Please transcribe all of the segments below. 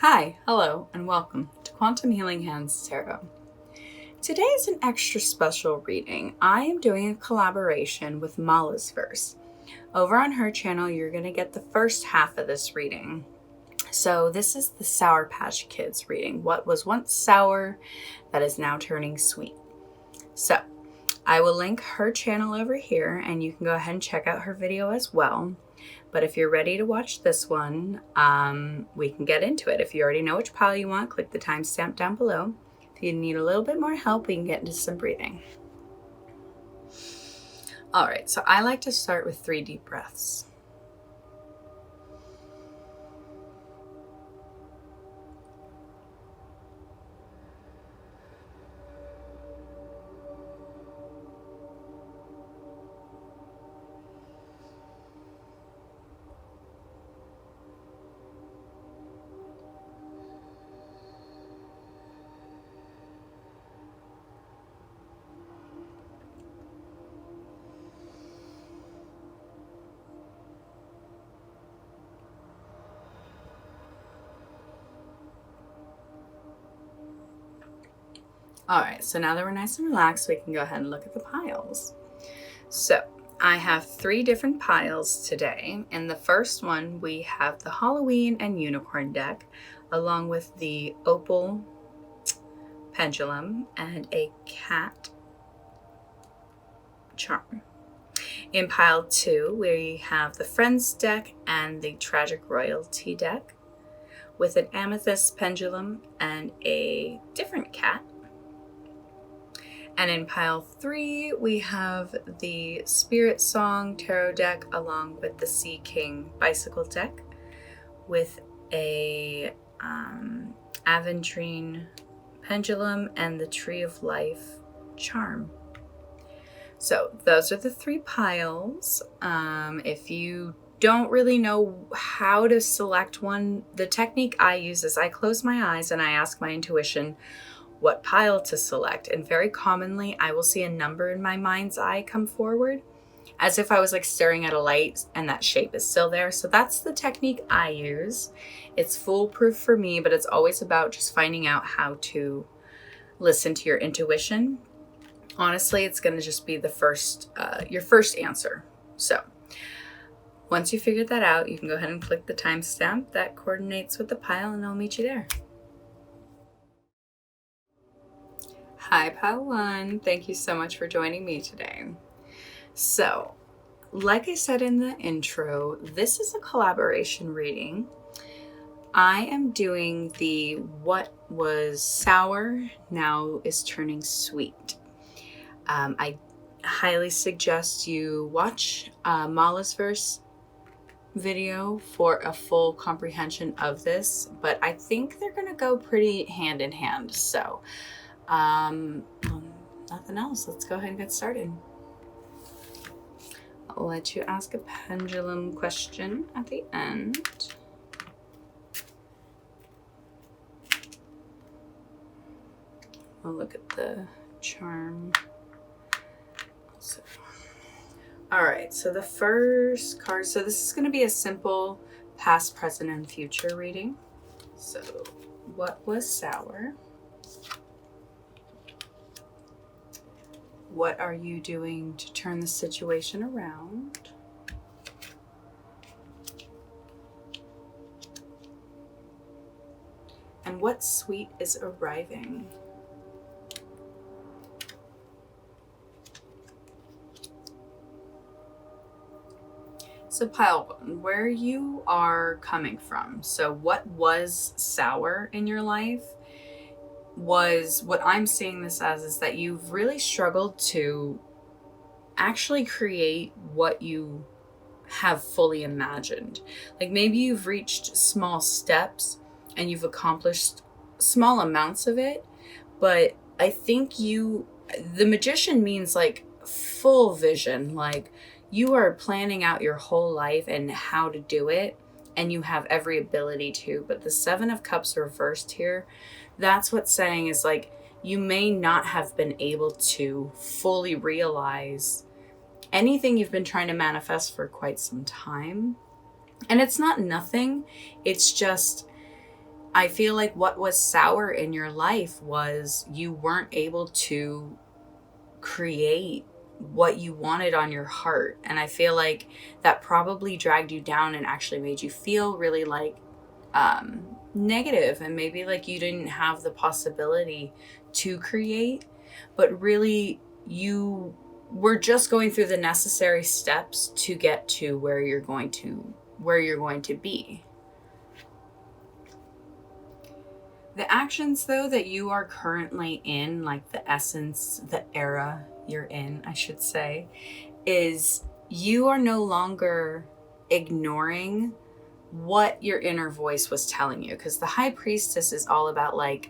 Hi, hello, and welcome to Quantum Healing Hands Tarot. Today is an extra special reading. I am doing a collaboration with Malasverse. Over on her channel, you're going to get the first half of this reading. So this is the Sour Patch Kids reading. What was once sour that is now turning sweet. So I will link her channel over here, and you can go ahead and check out her video as well. But if you're ready to watch this one, we can get into it. If you already know which pile you want, click the timestamp down below. If you need a little bit more help, we can get into some breathing. All right, so I like to start with 3 deep breaths. All right, so now that we're nice and relaxed, we can go ahead and look at the piles. So I have 3 different piles today. In the first one, we have the Halloween and Unicorn deck, along with the Opal Pendulum and a Cat Charm. In pile 2, we have the Friends deck and the Tragic Royalty deck, with an Amethyst Pendulum and a different cat. And in pile 3, we have the Spirit Song Tarot deck along with the Sea King Bicycle deck with a Aventurine Pendulum and the Tree of Life Charm. So those are the 3 piles. If you don't really know how to select one, the technique I use is I close my eyes and I ask my intuition what pile to select, and very commonly I will see a number in my mind's eye come forward as if I was like staring at a light and that shape is still there. So that's the technique I use. It's foolproof for me, but it's always about just finding out how to listen to your intuition. Honestly, it's going to just be the first your first answer. So once you figured that out, you can go ahead and click the timestamp that coordinates with the pile, and I'll meet you there. Hi, pile 1. Thank you so much for joining me today. So, like I said in the intro, this is a collaboration reading. I am doing the what was sour now is turning sweet. I highly suggest you watch Malasverse video for a full comprehension of this, but I think they're going to go pretty hand in hand. So, nothing else. Let's go ahead and get started. I'll let you ask a pendulum question at the end. We'll look at the charm. So, all right, so the first card, so this is going to be a simple past, present, and future reading. So, what was sour? What are you doing to turn the situation around? And what sweet is arriving? So pile 1, where you are coming from. So what was sour in your life? Was what I'm seeing this as is that you've really struggled to actually create what you have fully imagined. Like maybe you've reached small steps and you've accomplished small amounts of it, but I think the magician means like full vision, like you are planning out your whole life and how to do it, and you have every ability to. But the 7 of Cups reversed here, that's what's saying is like you may not have been able to fully realize anything you've been trying to manifest for quite some time. And it's not nothing. It's just I feel like what was sour in your life was you weren't able to create what you wanted on your heart. And I feel like that probably dragged you down and actually made you feel really like negative, and maybe like you didn't have the possibility to create, but really you were just going through the necessary steps to get to where you're going to be. The actions, though, that you are currently in, like the essence, the era you're in, I should say, is you are no longer ignoring what your inner voice was telling you. Because the High Priestess is all about like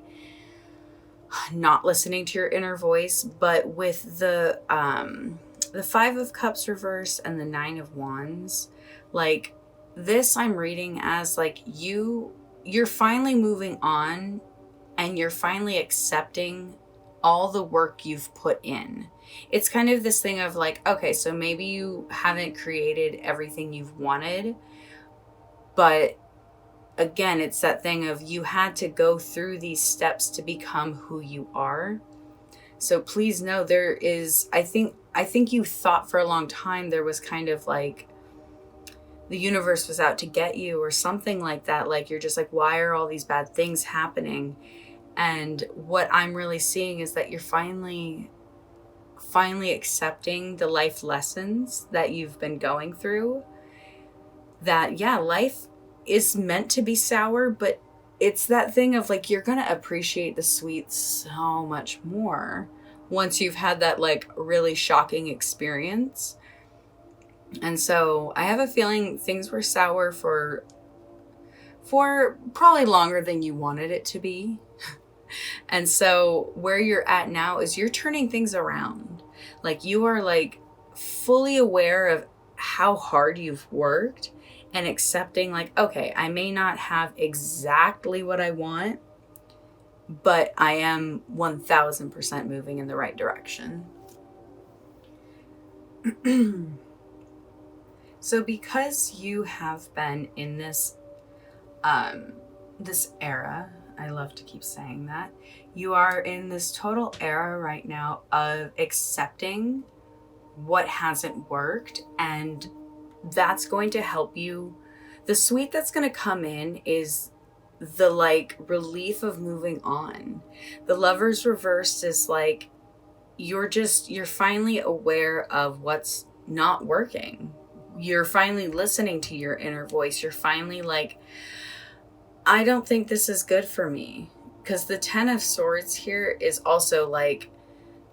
not listening to your inner voice, but with the Five of Cups reverse and the Nine of Wands, like this I'm reading as like you're finally moving on and you're finally accepting all the work you've put in. It's kind of this thing of like, okay, so maybe you haven't created everything you've wanted, but again, it's that thing of you had to go through these steps to become who you are. So please know there is, I think you thought for a long time there was kind of like the universe was out to get you or something like that. Like you're just like, why are all these bad things happening? And what I'm really seeing is that you're finally accepting the life lessons that you've been going through. That, yeah, life is meant to be sour, but it's that thing of like, you're going to appreciate the sweet so much more once you've had that like really shocking experience. And so I have a feeling things were sour for probably longer than you wanted it to be. And so where you're at now is you're turning things around. Like you are like fully aware of how hard you've worked and accepting like, okay, I may not have exactly what I want, but I am 1000% moving in the right direction. So because you have been in this era, I love to keep saying that, you are in this total era right now of accepting what hasn't worked, and that's going to help you. The sweet that's going to come in is the like relief of moving on. The Lover's reversed is like you're finally aware of what's not working. You're finally listening to your inner voice. You're finally like, I don't think this is good for me. Because the Ten of Swords here is also like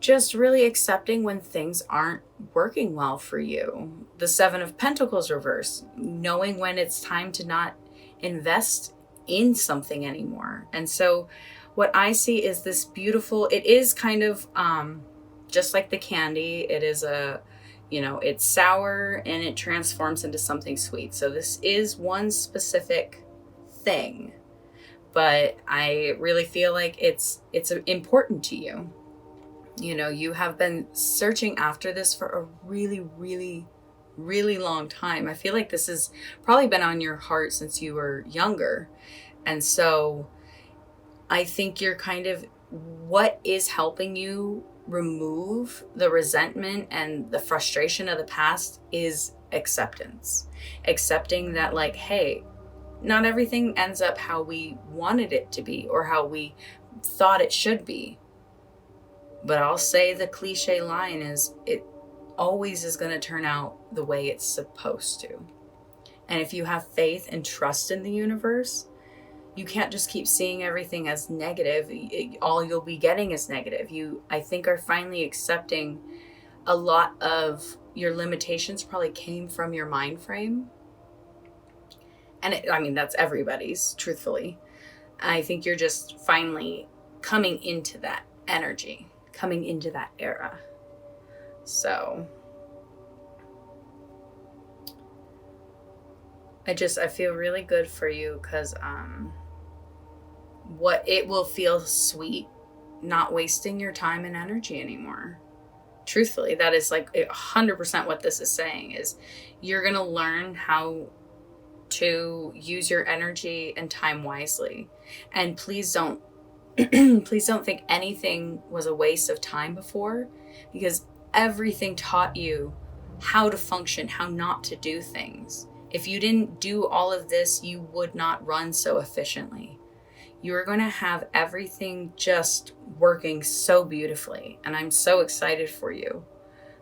just really accepting when things aren't working well for you. The Seven of Pentacles reverse, knowing when it's time to not invest in something anymore. And so what I see is this beautiful, it is kind of just like the candy. It is it's sour and it transforms into something sweet. So this is one specific thing, but I really feel like it's important to you. You know, you have been searching after this for a really, really, really long time. I feel like this has probably been on your heart since you were younger. And so I think you're kind of, what is helping you remove the resentment and the frustration of the past is acceptance. Accepting that like, hey, not everything ends up how we wanted it to be or how we thought it should be. But I'll say the cliche line is, it always is going to turn out the way it's supposed to. And if you have faith and trust in the universe, you can't just keep seeing everything as negative. All you'll be getting is negative. You, I think, are finally accepting a lot of your limitations probably came from your mind frame. And that's everybody's, truthfully. I think you're just finally coming into that energy, coming into that era. So I feel really good for you, because what it will feel sweet not wasting your time and energy anymore. Truthfully, that is like 100% what this is saying, is you're going to learn how to use your energy and time wisely. And please don't please don't think anything was a waste of time before, because everything taught you how to function, how not to do things. If you didn't do all of this, you would not run so efficiently. You are going to have everything just working so beautifully, and I'm so excited for you.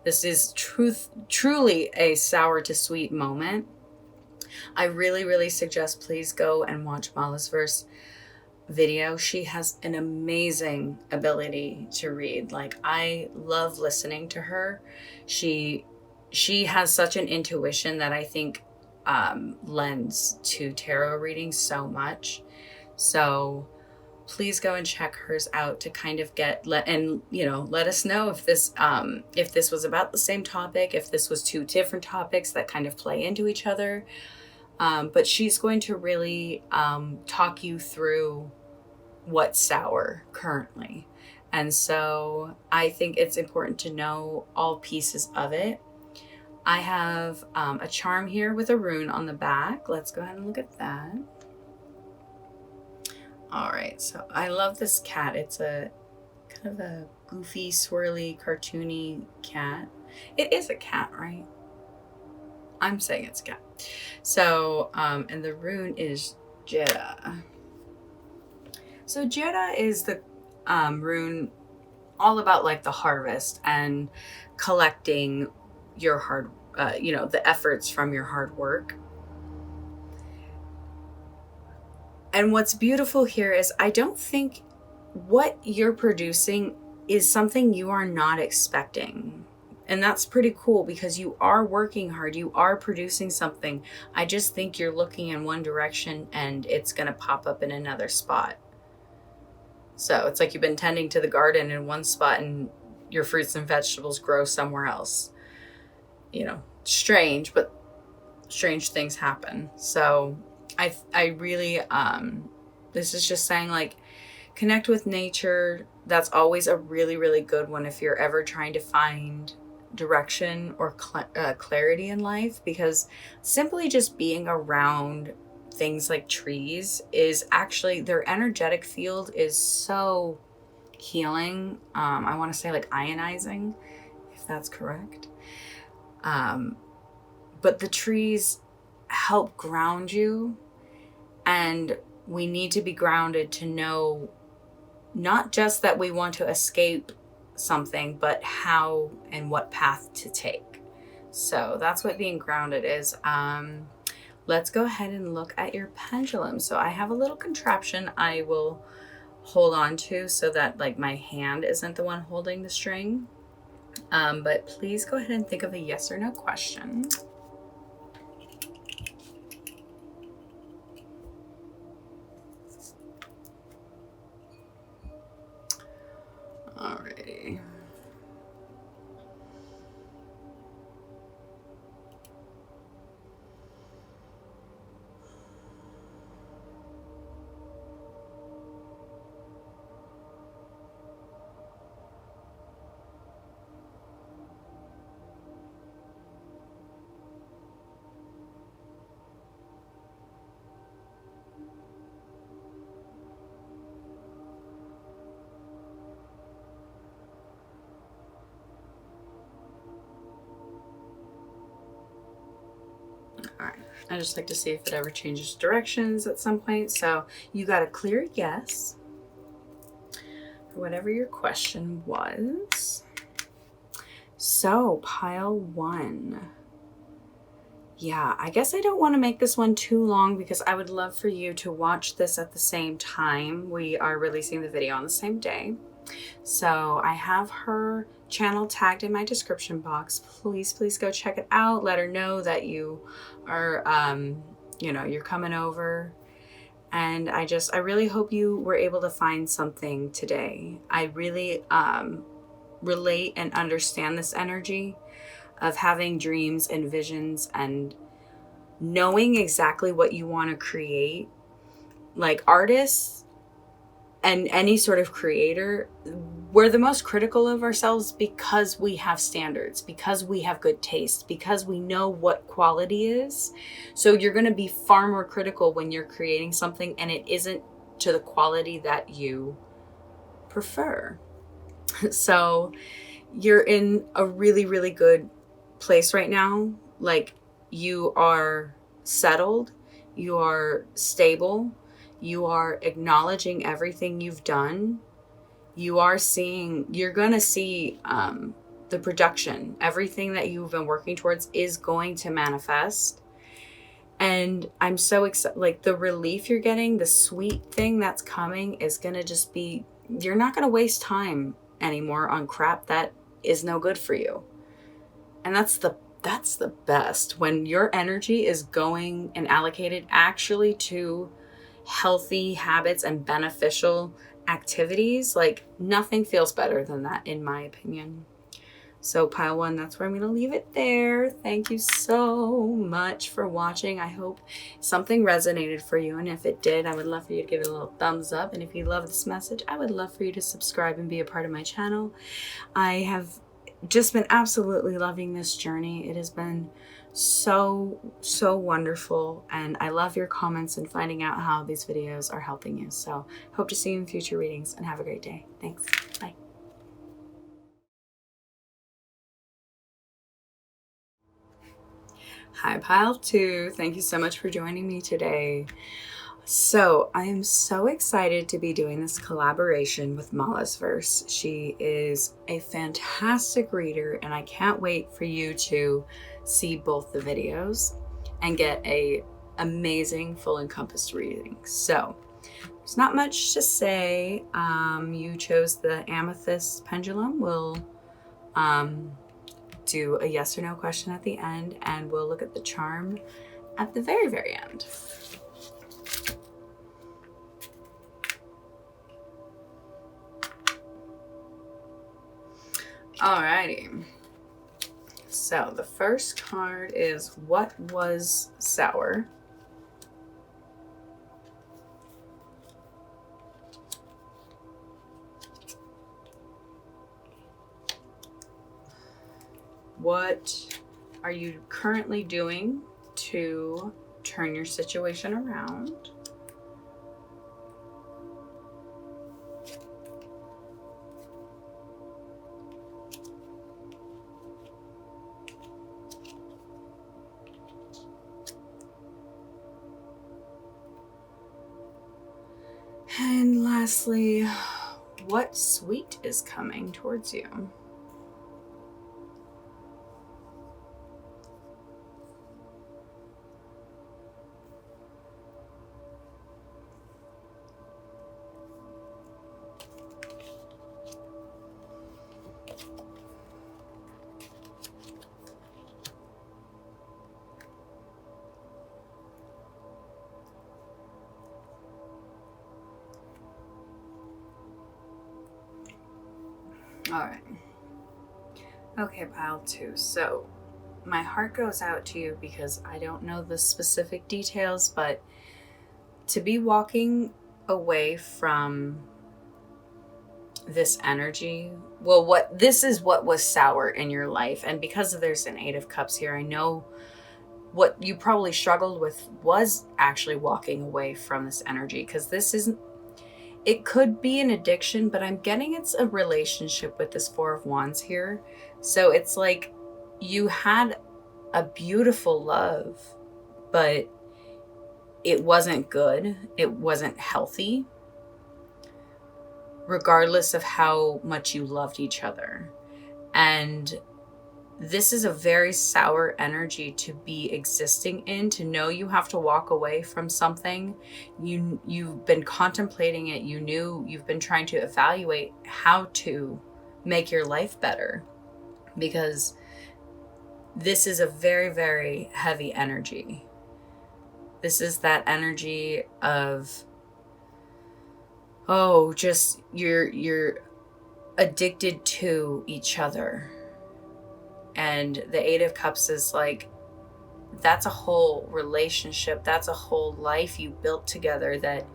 This is truly a sour to sweet moment. I really, really suggest please go and watch Malasverse video. She has an amazing ability to read. Like, I love listening to her. She has such an intuition that I think lends to tarot reading so much. So please go and check hers out to kind of let us know if this was about the same topic, if this was two different topics that kind of play into each other. But she's going to really talk you through what's sour currently. And so I think it's important to know all pieces of it. I have a charm here with a rune on the back. Let's go ahead and look at that. All right, so I love this cat. It's a kind of a goofy, swirly, cartoony cat. It is a cat, right? I'm saying it's a cat. So, and the rune is Jetta. So Jetta is the rune all about like the harvest and collecting your the efforts from your hard work. And what's beautiful here is I don't think what you're producing is something you are not expecting. And that's pretty cool because you are working hard. You are producing something. I just think you're looking in one direction and it's going to pop up in another spot. So it's like you've been tending to the garden in one spot and your fruits and vegetables grow somewhere else. You know, strange, but strange things happen. So I really, this is just saying, like, connect with nature. That's always a really, really good one if you're ever trying to find direction or clarity in life, because simply just being around things like trees is actually, their energetic field is so healing. I want to say like ionizing, if that's correct. But the trees help ground you, and we need to be grounded to know not just that we want to escape something, but how and what path to take. So that's what being grounded is. Let's go ahead and look at your pendulum. So I have a little contraption I will hold on to so that like my hand isn't the one holding the string. But please go ahead and think of a yes or no question. Alrighty. All right, I just like to see if it ever changes directions at some point. So you got a clear yes for whatever your question was. So pile one. Yeah, I guess I don't want to make this one too long because I would love for you to watch this at the same time. We are releasing the video on the same day. So I have her channel tagged in my description box. Please, please go check it out. Let her know that you are, you're coming over. And I really hope you were able to find something today. I really relate and understand this energy of having dreams and visions and knowing exactly what you want to create. Like artists, and any sort of creator, we're the most critical of ourselves because we have standards, because we have good taste, because we know what quality is. So you're going to be far more critical when you're creating something and it isn't to the quality that you prefer. So you're in a really, really good place right now. Like, you are settled, you are stable, you are acknowledging everything you've done. You are seeing, you're going to see the production. Everything that you've been working towards is going to manifest. And I'm so excited, like the relief you're getting, the sweet thing that's coming is going to just be, you're not going to waste time anymore on crap that is no good for you. And that's the best, when your energy is going and allocated actually to healthy habits and beneficial activities. Like, nothing feels better than that, in my opinion. So pile one, that's where I'm going to leave it there. Thank you so much for watching. I hope something resonated for you. And if it did, I would love for you to give it a little thumbs up. And if you love this message, I would love for you to subscribe and be a part of my channel. I have just been absolutely loving this journey. It has been so wonderful, and I love your comments and finding out how these videos are helping you. So hope to see you in future readings, and have a great day. Thanks. Bye. Hi, Pile 2. Thank you so much for joining me today. So I am so excited to be doing this collaboration with Malasverse. She is a fantastic reader, and I can't wait for you to see both the videos and get a amazing full encompassed reading. So there's not much to say. You chose the Amethyst Pendulum. We'll do a yes or no question at the end, and we'll look at the charm at the very, very end. Alrighty. So the first card is, what was sour? What are you currently doing to turn your situation around? And lastly, what sweet is coming towards you? All right. Okay, pile 2. So my heart goes out to you because I don't know the specific details, but to be walking away from this energy, well, this is what was sour in your life. And because there's an 8 of Cups here, I know what you probably struggled with was actually walking away from this energy, because this isn't, it could be an addiction, but I'm getting it's a relationship with this 4 of Wands here. So it's like you had a beautiful love, but it wasn't good. It wasn't healthy, regardless of how much you loved each other. And this is a very sour energy to be existing in, to know you have to walk away from something. You've been contemplating it. You've been trying to evaluate how to make your life better, because this is a very, very heavy energy. This is that energy of, oh, just you're addicted to each other. And the 8 of Cups is like, that's a whole relationship. That's a whole life you built together that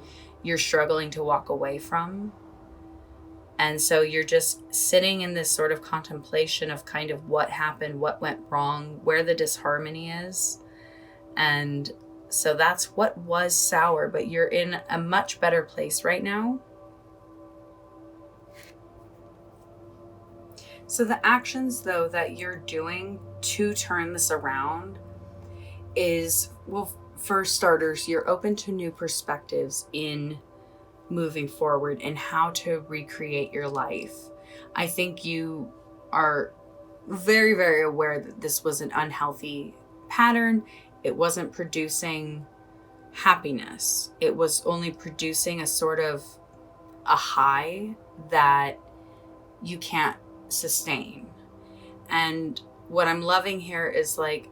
you're struggling to walk away from. And so you're just sitting in this sort of contemplation of kind of what happened, what went wrong, where the disharmony is. And so that's what was sour, but you're in a much better place right now. So the actions, though, that you're doing to turn this around is, well, for starters, you're open to new perspectives in moving forward and how to recreate your life. I think you are very, very aware that this was an unhealthy pattern. It wasn't producing happiness. It was only producing a sort of a high that you can't sustain. And what I'm loving here is like,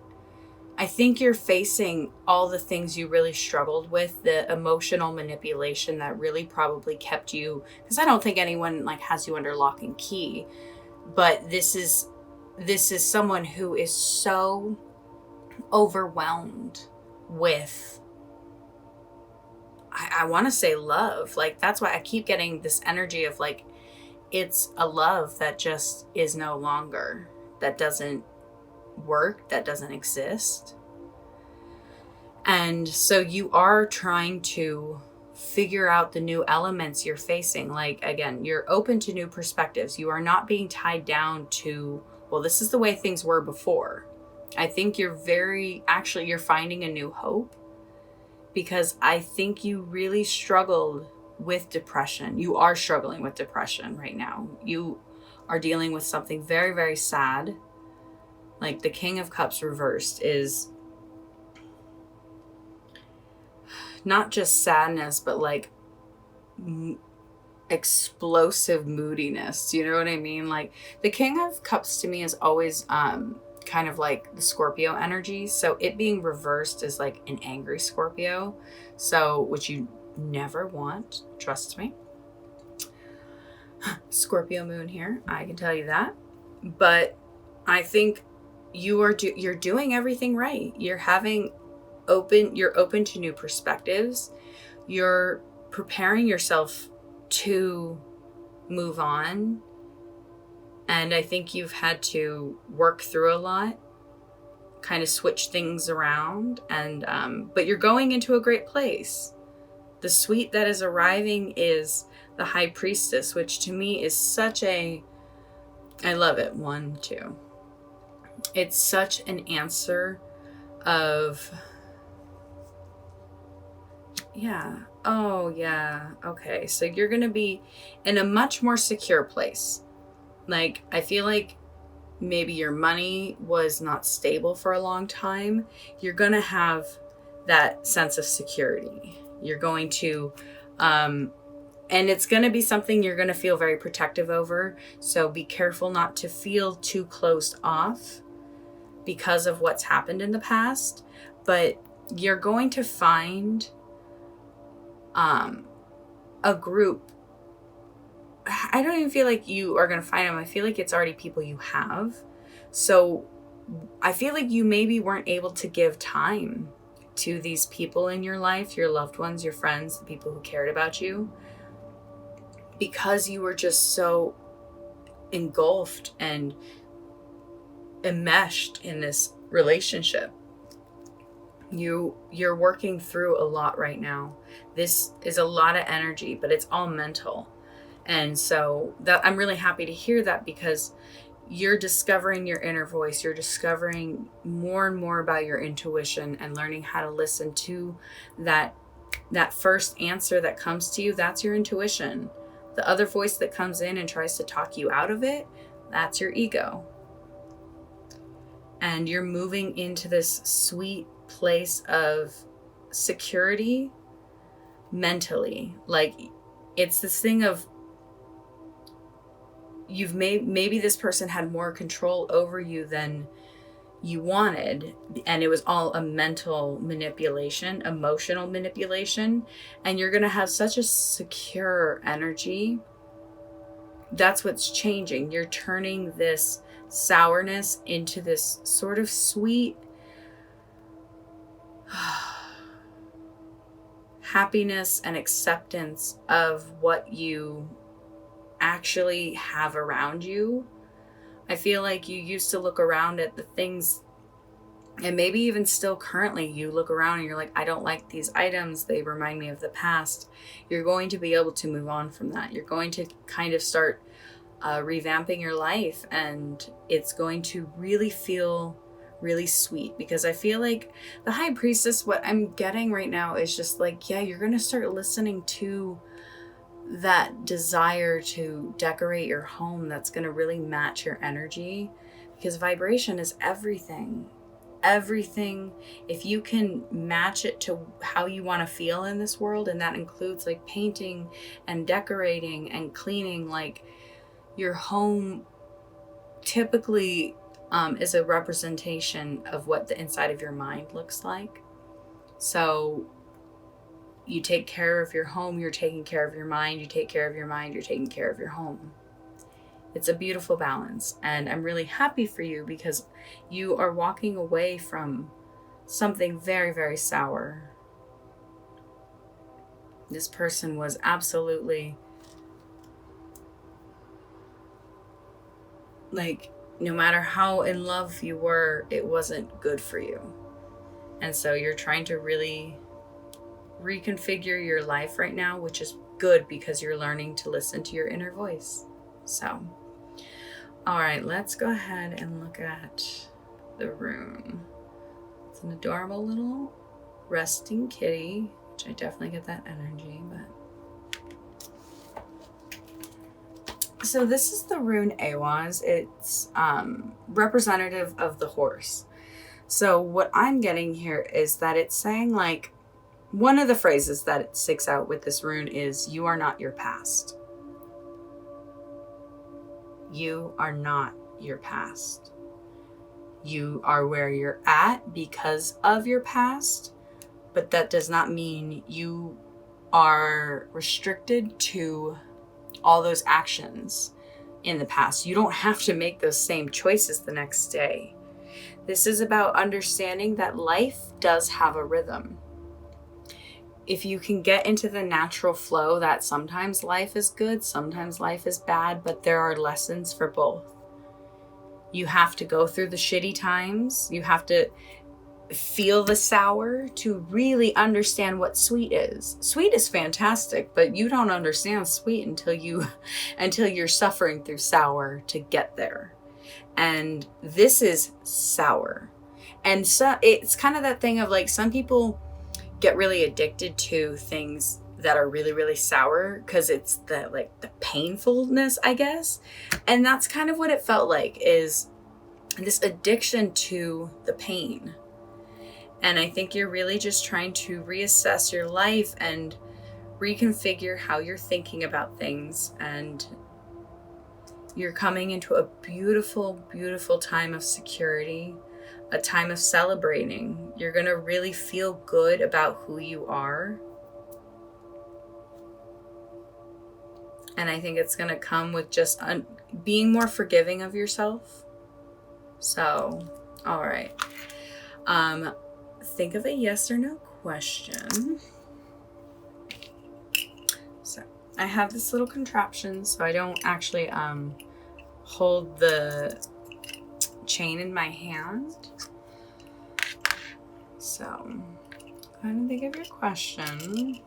I think you're facing all the things you really struggled with, the emotional manipulation that really probably kept you, because I don't think anyone like has you under lock and key, but this is someone who is so overwhelmed with, I want to say love. Like, that's why I keep getting this energy of like, it's a love that just is no longer, that doesn't work, that doesn't exist. And so you are trying to figure out the new elements you're facing. Like, again, you're open to new perspectives. You are not being tied down to, well, this is the way things were before. I think you're you're finding a new hope, because I think you really struggled with depression. You are struggling with depression right now. You are dealing with something very, very sad. Like, the King of Cups reversed is not just sadness, but like explosive moodiness. You know what I mean? Like, the King of Cups to me is always kind of like the Scorpio energy. So it being reversed is like an angry Scorpio. So, which you never want, trust me. Scorpio moon here, I can tell you that. But I think you're doing everything right. You're open to new perspectives. You're preparing yourself to move on. And I think you've had to work through a lot, kind of switch things around, and but you're going into a great place. The suite that is arriving is the High Priestess, which to me is such a, I love it. 1, 2. It's such an answer of, yeah. Oh, yeah. Okay. So you're going to be in a much more secure place. Like, I feel like maybe your money was not stable for a long time. You're going to have that sense of security. You're going to, and it's going to be something you're going to feel very protective over. So be careful not to feel too closed off because of what's happened in the past. But you're going to find a group. I don't even feel like you are going to find them. I feel like it's already people you have. So I feel like you maybe weren't able to give time to these people in your life, your loved ones, your friends, the people who cared about you, because you were just so engulfed and enmeshed in this relationship. You're working through a lot right now. This is a lot of energy, but it's all mental. And so that I'm really happy to hear that, because you're discovering your inner voice. You're discovering more and more about your intuition and learning how to listen to that first answer that comes to you. That's your intuition. The other voice that comes in and tries to talk you out of it, that's your ego. And you're moving into this sweet place of security mentally. Like, it's this thing of, maybe this person had more control over you than you wanted, and it was all a mental manipulation, emotional manipulation, and you're going to have such a secure energy. That's what's changing. You're turning this sourness into this sort of sweet happiness and acceptance of what you actually have around you. I feel like you used to look around at the things, and maybe even still currently you look around and you're like, I don't like these items, they remind me of the past. You're going to be able to move on from that. You're going to kind of start revamping your life, and it's going to really feel really sweet, because I feel like the High Priestess, what I'm getting right now is just like, yeah, you're going to start listening to that desire to decorate your home that's going to really match your energy, because vibration is everything. Everything, if you can match it to how you want to feel in this world, and that includes like painting and decorating and cleaning, like your home typically is a representation of what the inside of your mind looks like. So you take care of your home, you're taking care of your mind, you take care of your mind, you're taking care of your home. It's a beautiful balance, and I'm really happy for you because you are walking away from something very, very sour. This person was absolutely like, no matter how in love you were, it wasn't good for you. And so you're trying to really reconfigure your life right now, which is good because you're learning to listen to your inner voice. So, all right, let's go ahead and look at the rune. It's an adorable little resting kitty, which I definitely get that energy, but. So this is the rune Awaz. It's representative of the horse. So what I'm getting here is that it's saying, like, one of the phrases that it sticks out with this rune is, you are not your past. You are not your past. You are where you're at because of your past, but that does not mean you are restricted to all those actions in the past. You don't have to make those same choices the next day. This is about understanding that life does have a rhythm. If you can get into the natural flow that sometimes life is good, sometimes life is bad, but there are lessons for both. You have to go through the shitty times. You have to feel the sour to really understand what sweet is. Sweet is fantastic, but you don't understand sweet until you're suffering through sour to get there. And this is sour. And so it's kind of that thing of like, some people get really addicted to things that are really, really sour because it's the painfulness, I guess. And that's kind of what it felt like, is this addiction to the pain. And I think you're really just trying to reassess your life and reconfigure how you're thinking about things. And you're coming into a beautiful, beautiful time of security, a time of celebrating. You're going to really feel good about who you are. And I think it's going to come with just being more forgiving of yourself. So, all right. Think of a yes or no question. So I have this little contraption, so I don't actually hold the chain in my hand. So go ahead and think of your question.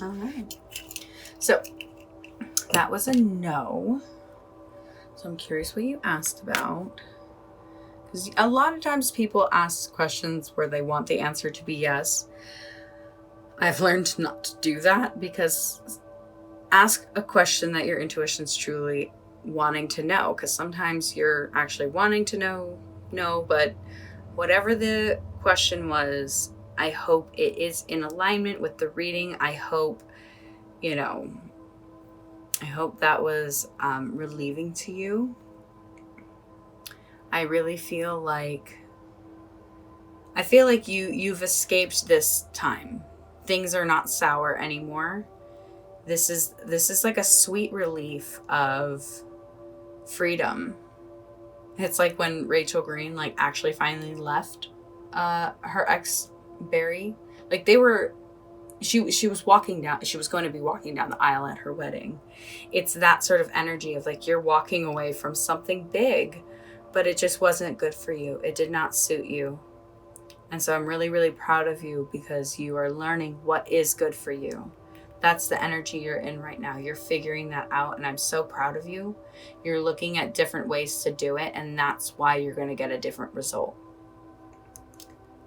All right. So that was a no. So I'm curious what you asked about. Because a lot of times people ask questions where they want the answer to be yes. I've learned not to do that, because ask a question that your intuition's truly wanting to know. Because sometimes you're actually wanting to know, but whatever the question was, I hope it is in alignment with the reading. I hope, you know, I hope that was relieving to you. I really feel like you've escaped this time. Things are not sour anymore. This is like a sweet relief of freedom. It's like when Rachel Green like actually finally left her ex Barry. Like she was walking down, she was going to be walking down the aisle at her wedding. It's that sort of energy of like you're walking away from something big, but it just wasn't good for you. It did not suit you. And so I'm really, really proud of you because you are learning what is good for you. That's the energy you're in right now. You're figuring that out, and I'm so proud of you. You're looking at different ways to do it, and that's why you're going to get a different result.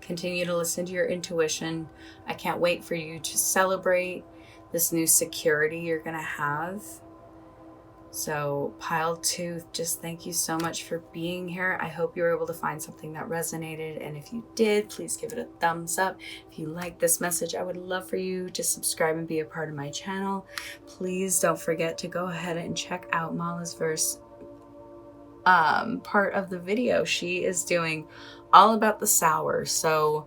Continue to listen to your intuition. I can't wait for you to celebrate this new security you're going to have. So Pile Tooth, just thank you so much for being here. I hope you were able to find something that resonated. And if you did, please give it a thumbs up. If you like this message, I would love for you to subscribe and be a part of my channel. Please don't forget to go ahead and check out Malasverse part of the video. She is doing all about the sour. So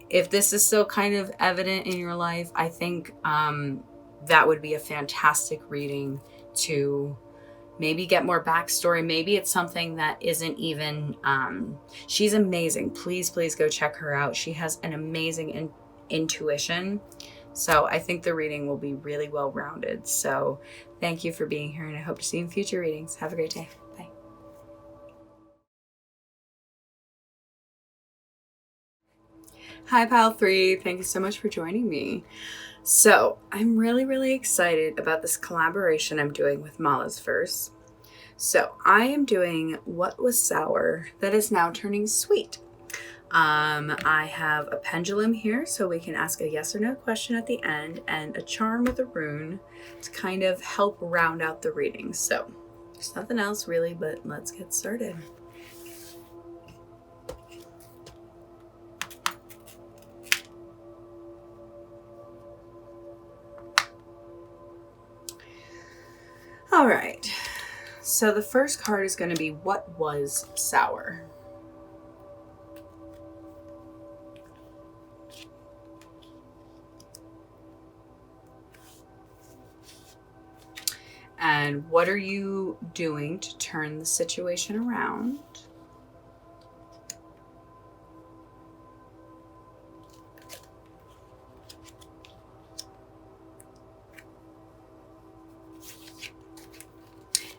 if this is still kind of evident in your life, I think that would be a fantastic reading to maybe get more backstory. Maybe it's something that isn't even, she's amazing. Please go check her out. She has an amazing intuition. So I think the reading will be really well rounded. So thank you for being here, and I hope to see you in future readings. Have a great day. Bye. Hi, Pile 3. Thank you so much for joining me. So I'm really, really excited about this collaboration I'm doing with Malasverse. So I am doing What Was Sour That Is Now Turning Sweet. I have a pendulum here so we can ask a yes or no question at the end, and a charm with a rune to kind of help round out the reading. So there's nothing else really, but let's get started. All right, so the first card is going to be What Was Sour? And what are you doing to turn the situation around?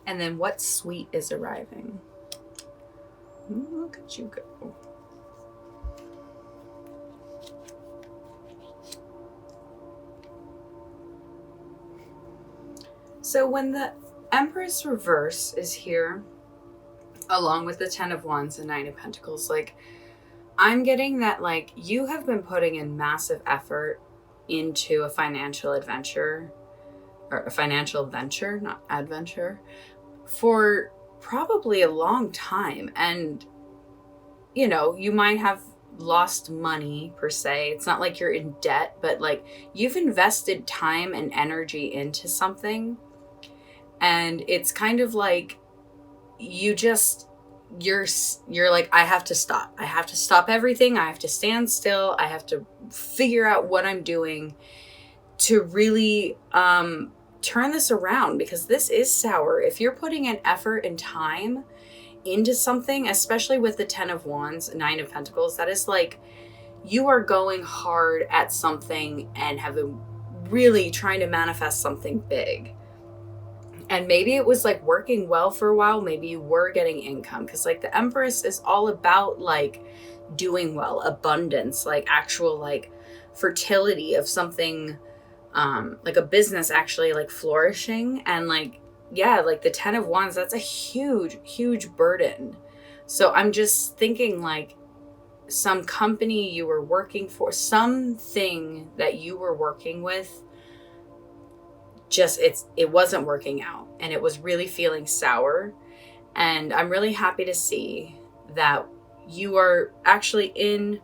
And then what sweet is arriving? Ooh, look at you go. So when the Empress reverse is here, along with the Ten of Wands and Nine of Pentacles, like I'm getting that like you have been putting in massive effort into a financial adventure, or a financial venture, not adventure, for probably a long time. And you know, you might have lost money per se. It's not like you're in debt, but like you've invested time and energy into something, and it's kind of like you're like, I have to stop everything. I have to stand still. I have to figure out what I'm doing to really turn this around, because this is sour. If you're putting in effort and time into something, especially with the Ten of Wands, Nine of Pentacles, that is like you are going hard at something and have been really trying to manifest something big. And maybe it was like working well for a while. Maybe you were getting income, because like the Empress is all about like doing well, abundance, like actual like fertility of something, like a business actually like flourishing. And like, yeah, like the Ten of Wands, that's a huge burden. So I'm just thinking like some company you were working for, something that you were working with, just it wasn't working out, and it was really feeling sour. And I'm really happy to see that you are actually in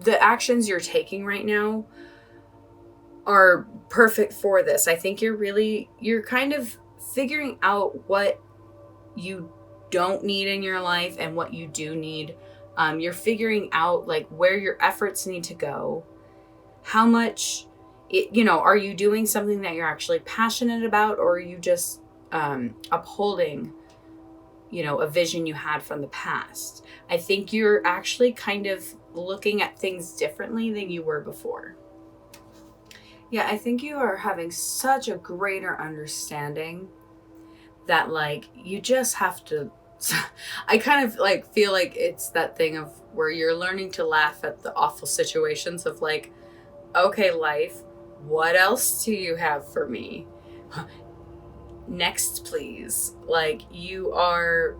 the actions you're taking right now are perfect for this. I think you're kind of figuring out what you don't need in your life and what you do need. You're figuring out like where your efforts need to go, how much, are you doing something that you're actually passionate about, or are you just upholding, a vision you had from the past? I think you're actually kind of looking at things differently than you were before. Yeah, I think you are having such a greater understanding that like you just have to I kind of like feel like it's that thing of where you're learning to laugh at the awful situations of like, okay, life, what else do you have for me? Next, please. Like you're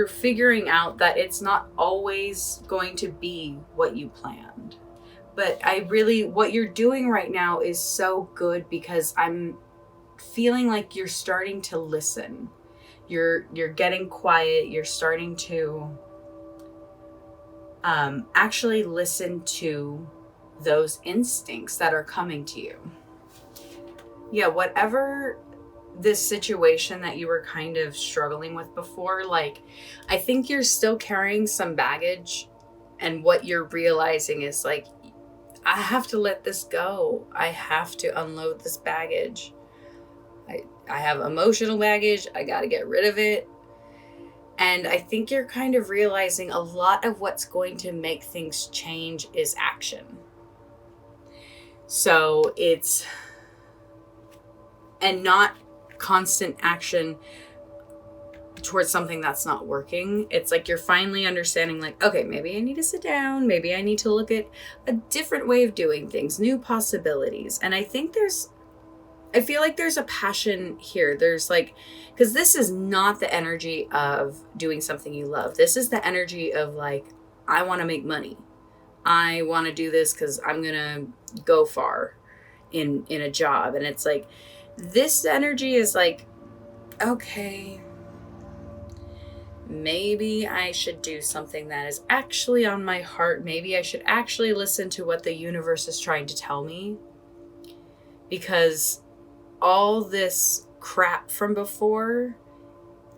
figuring out that it's not always going to be what you planned. But what you're doing right now is so good because I'm feeling like you're starting to listen. You're getting quiet. You're starting to actually listen to those instincts that are coming to you. Yeah, whatever this situation that you were kind of struggling with before, like, I think you're still carrying some baggage, and what you're realizing is like, I have to let this go. I have to unload this baggage. I have emotional baggage. I got to get rid of it. And I think you're kind of realizing a lot of what's going to make things change is action. So and not constant action towards something that's not working. It's like you're finally understanding like, okay, maybe I need to sit down. Maybe I need to look at a different way of doing things, new possibilities. And I think I feel like there's a passion here. There's like, because this is not the energy of doing something you love. This is the energy of like, I want to make money. I want to do this because I'm going to go far in a job. And it's like, this energy is like, okay, maybe I should do something that is actually on my heart. Maybe I should actually listen to what the universe is trying to tell me. Because all this crap from before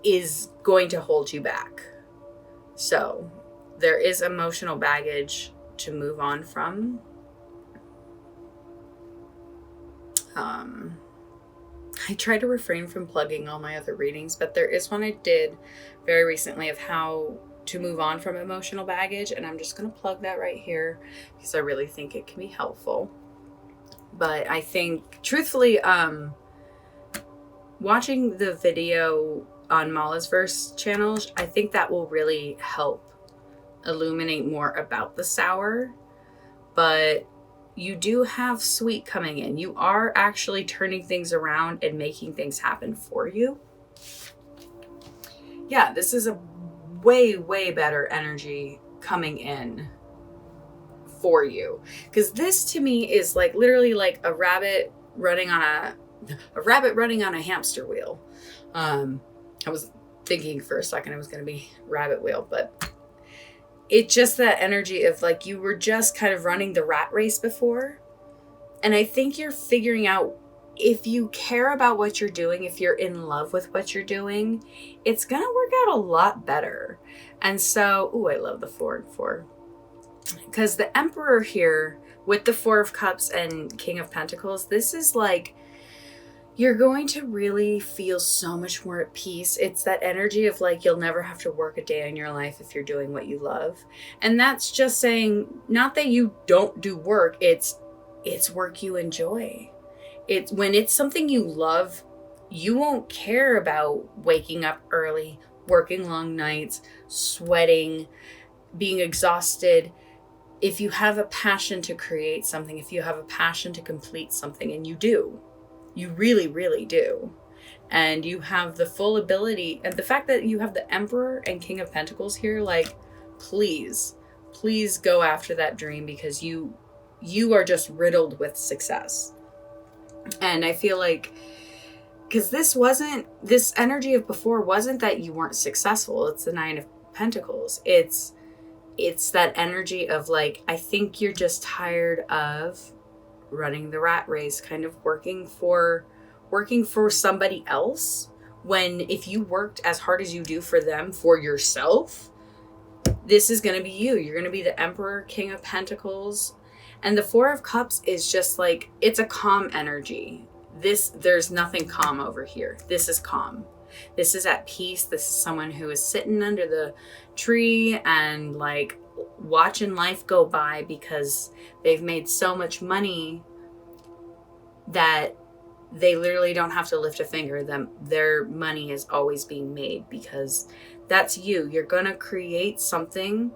is going to hold you back. So there is emotional baggage to move on from. I try to refrain from plugging all my other readings, but there is one I did very recently of how to move on from emotional baggage, and I'm just going to plug that right here because I really think it can be helpful. But I think, truthfully, watching the video on Malasverse channel, I think that will really help illuminate more about the sour. But you do have sweet coming in. You are actually turning things around and making things happen for you. Yeah, this is a way, way better energy coming in for you. Because this to me is like literally like a rabbit running on a hamster wheel. I was thinking for a second it was going to be rabbit wheel, but it's just that energy of like you were just kind of running the rat race before. And I think you're figuring out if you care about what you're doing, if you're in love with what you're doing, it's going to work out a lot better. And so, I love the 4 and 4. Because the Emperor here with the 4 of Cups and King of Pentacles, this is like, you're going to really feel so much more at peace. It's that energy of like, you'll never have to work a day in your life if you're doing what you love. And that's just saying, not that you don't do work, it's work you enjoy. It's when it's something you love, you won't care about waking up early, working long nights, sweating, being exhausted. If you have a passion to create something, if you have a passion to complete something, and you do, you really, really do. And you have the full ability, and the fact that you have the Emperor and King of Pentacles here, like, please go after that dream because you are just riddled with success. And I feel like, because this energy of before wasn't that you weren't successful. It's the 9 of Pentacles. It's it's that energy of like, I think you're just tired of running the rat race, kind of working for somebody else, when if you worked as hard as you do for them for yourself, this is going to be you. You're going to be the Emperor, King of Pentacles. And the Four of Cups is just like, it's a calm energy. There's nothing calm over here. This is calm. This is at peace. This is someone who is sitting under the tree and like watching life go by because they've made so much money that they literally don't have to lift a finger. Their money is always being made, because that's you. You're going to create something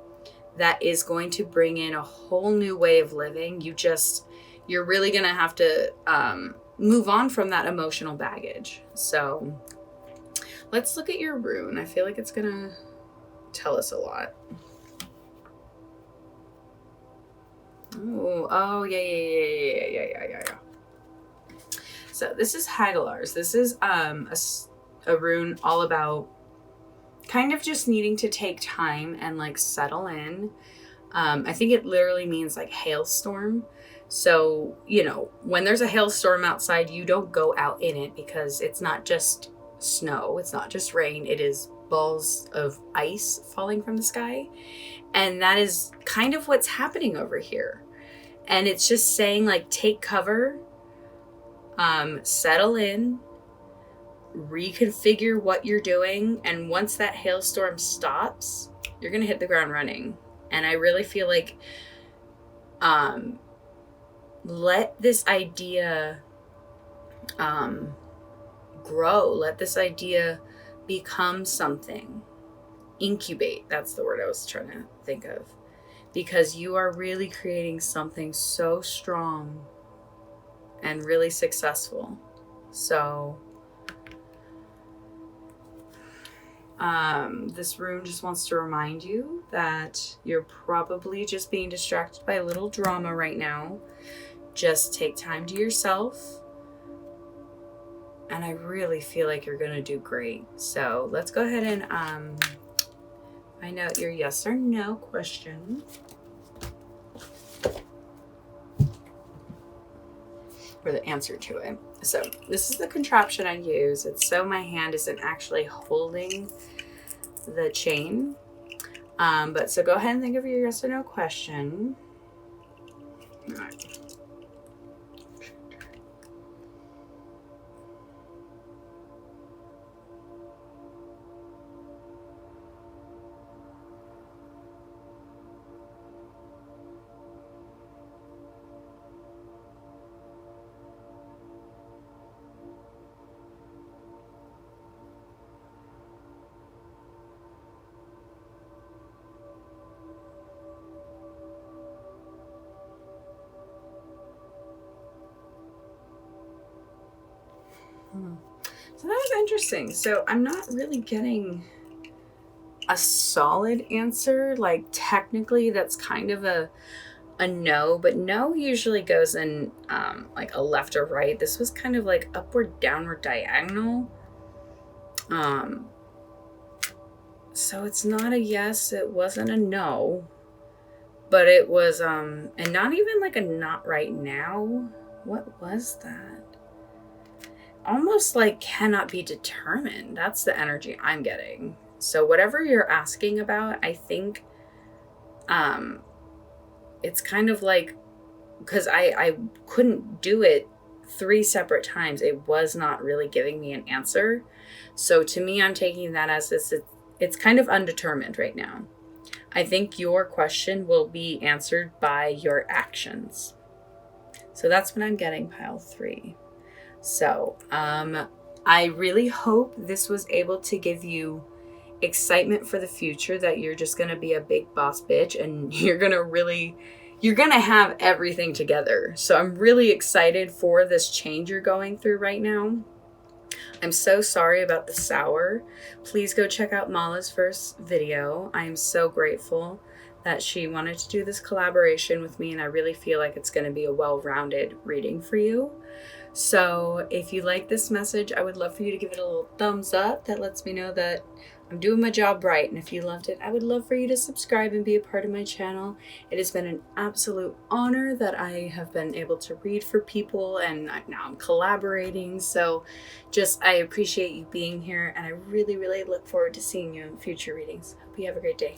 that is going to bring in a whole new way of living. You're really going to have to move on from that emotional baggage. So let's look at your rune. I feel like it's going to tell us a lot. Oh, yeah. So this is Hagelar's. This is a rune all about kind of just needing to take time and like settle in. I think it literally means like hailstorm. So, you know, when there's a hailstorm outside, you don't go out in it, because it's not just snow, it's not just rain, it is balls of ice falling from the sky. And that is kind of what's happening over here. And it's just saying like, take cover, settle in, reconfigure what you're doing, and once that hailstorm stops, you're gonna hit the ground running. And I really feel like let this idea grow, let this idea become something. Incubate, that's the word I was trying to think of, because you are really creating something so strong and really successful. So this rune just wants to remind you that you're probably just being distracted by a little drama right now. Just take time to yourself, and I really feel like you're gonna do great. So let's go ahead and find out your yes or no question. Or the answer to it. So this is the contraption I use. It's so my hand isn't actually holding the chain. But so go ahead and think of your yes or no question. All right. So that was interesting. So I'm not really getting a solid answer. Like technically that's kind of a no, but no usually goes in like a left or right. This was kind of like upward, downward, diagonal. So it's not a yes, it wasn't a no, but it was and not even like a not right now. What was that? Almost like cannot be determined. That's the energy I'm getting. So whatever you're asking about, I think it's kind of like, because I couldn't do it 3 separate times, it was not really giving me an answer. So to me, I'm taking that as it's kind of undetermined right now. I think your question will be answered by your actions. So that's what I'm getting, pile 3. So I really hope this was able to give you excitement for the future, that you're just going to be a big boss bitch and you're going to have everything together. So I'm really excited for this change you're going through right now. I'm so sorry about the sour. Please go check out Malasverse video. I'm so grateful that she wanted to do this collaboration with me, and I really feel like it's going to be a well-rounded reading for you. So if you like this message, I would love for you to give it a little thumbs up. That lets me know that I'm doing my job right, and if you loved it, I would love for you to subscribe and be a part of my channel. It has been an absolute honor that I have been able to read for people, and now I'm collaborating, so just I appreciate you being here, and I really, really look forward to seeing you in future readings. Hope you have a great day.